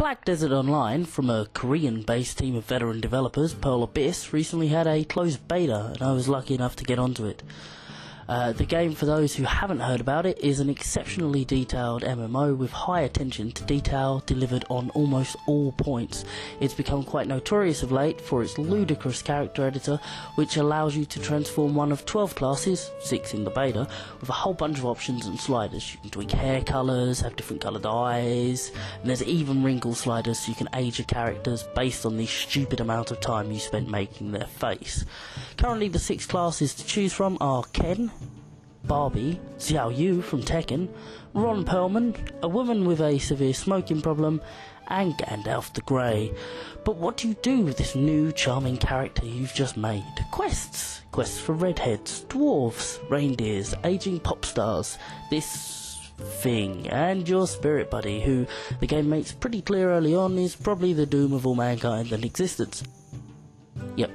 Black Desert Online, from a Korean-based team of veteran developers, Pearl Abyss, recently had a closed beta, and I was lucky enough to get onto it. The game, for those who haven't heard about it, is an exceptionally detailed MMO with high attention to detail delivered on almost all points. It's become quite notorious of late for its ludicrous character editor, which allows you to transform one of 12 classes, 6 in the beta, with a whole bunch of options and sliders. You can tweak hair colours, have different coloured eyes, and there's even wrinkle sliders so you can age your characters based on the stupid amount of time you spent making their face. Currently the 6 classes to choose from are Ken, Barbie, Xiao Yu from Tekken, Ron Perlman, a woman with a severe smoking problem, and Gandalf the Grey. But what do you do with this new charming character you've just made? Quests. Quests for redheads, dwarves, reindeers, aging pop stars, this thing, and your spirit buddy, who the game makes pretty clear early on is probably the doom of all mankind and existence. Yep.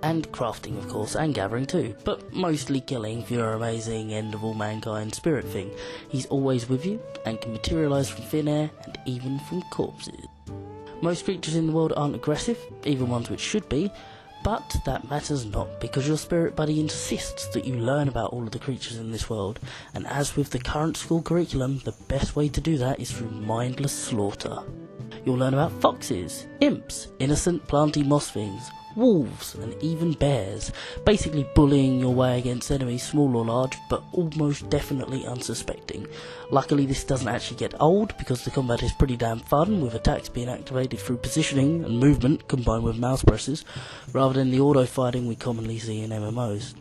And crafting, of course, and gathering too, but mostly killing for your amazing end of all mankind spirit thing. He's always with you, and can materialise from thin air, and even from corpses. Most creatures in the world aren't aggressive, even ones which should be, but that matters not, because your spirit buddy insists that you learn about all of the creatures in this world, and as with the current school curriculum, the best way to do that is through mindless slaughter. You'll learn about foxes, imps, innocent planty moss things, wolves, and even bears, basically bullying your way against enemies small or large, but almost definitely unsuspecting. Luckily this doesn't actually get old, because the combat is pretty damn fun, with attacks being activated through positioning and movement combined with mouse presses, rather than the auto-fighting we commonly see in MMOs.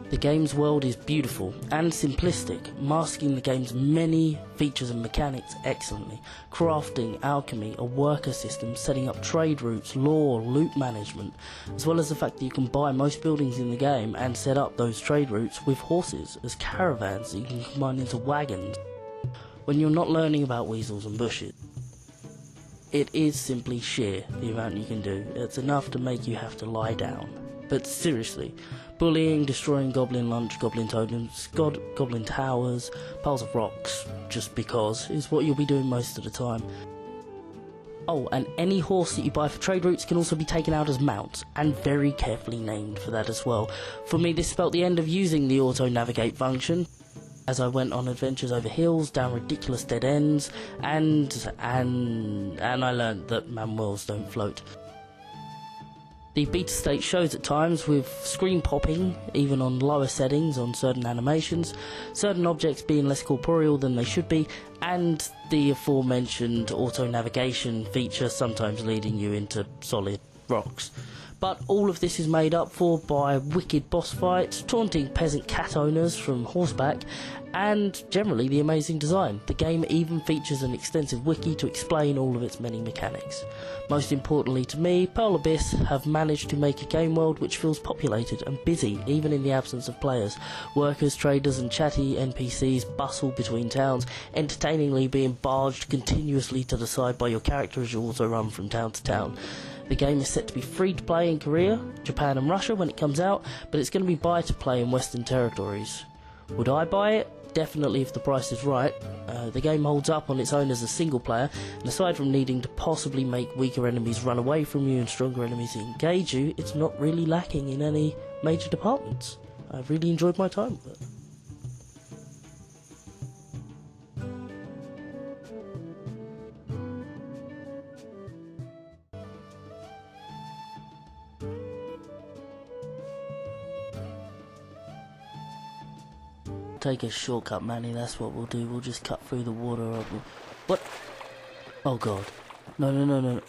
The game's world is beautiful and simplistic, masking the game's many features and mechanics excellently. Crafting, alchemy, a worker system, setting up trade routes, lore, loot management, as well as the fact that you can buy most buildings in the game and set up those trade routes with horses as caravans that you can combine into wagons when you're not learning about weasels and bushes. It is simply sheer, the amount you can do. It's enough to make you have to lie down. But seriously, bullying, destroying goblin lunch, goblin totems, goblin towers, piles of rocks, just because, is what you'll be doing most of the time. Oh, and any horse that you buy for trade routes can also be taken out as mounts, and very carefully named for that as well. For me, this spelt the end of using the auto-navigate function, as I went on adventures over hills, down ridiculous dead ends, and I learned that manuals don't float. The beta state shows at times with screen popping, even on lower settings on certain animations, certain objects being less corporeal than they should be, and the aforementioned auto-navigation feature sometimes leading you into solid rocks. But all of this is made up for by wicked boss fights, taunting peasant cat owners from horseback, and generally the amazing design. The game even features an extensive wiki to explain all of its many mechanics. Most importantly to me, Pearl Abyss have managed to make a game world which feels populated and busy even in the absence of players. Workers, traders and chatty NPCs bustle between towns, entertainingly being barged continuously to the side by your character as you also run from town to town. The game is set to be free to play in Korea, Japan and Russia when it comes out, but it's going to be buy to play in Western territories. Would I buy it? Definitely if the price is right. The game holds up on its own as a single player, and aside from needing to possibly make weaker enemies run away from you and stronger enemies engage you, it's not really lacking in any major departments. I've really enjoyed my time with it. Take a shortcut, Manny, that's what we'll do. We'll just cut through the water. What? Oh god. No.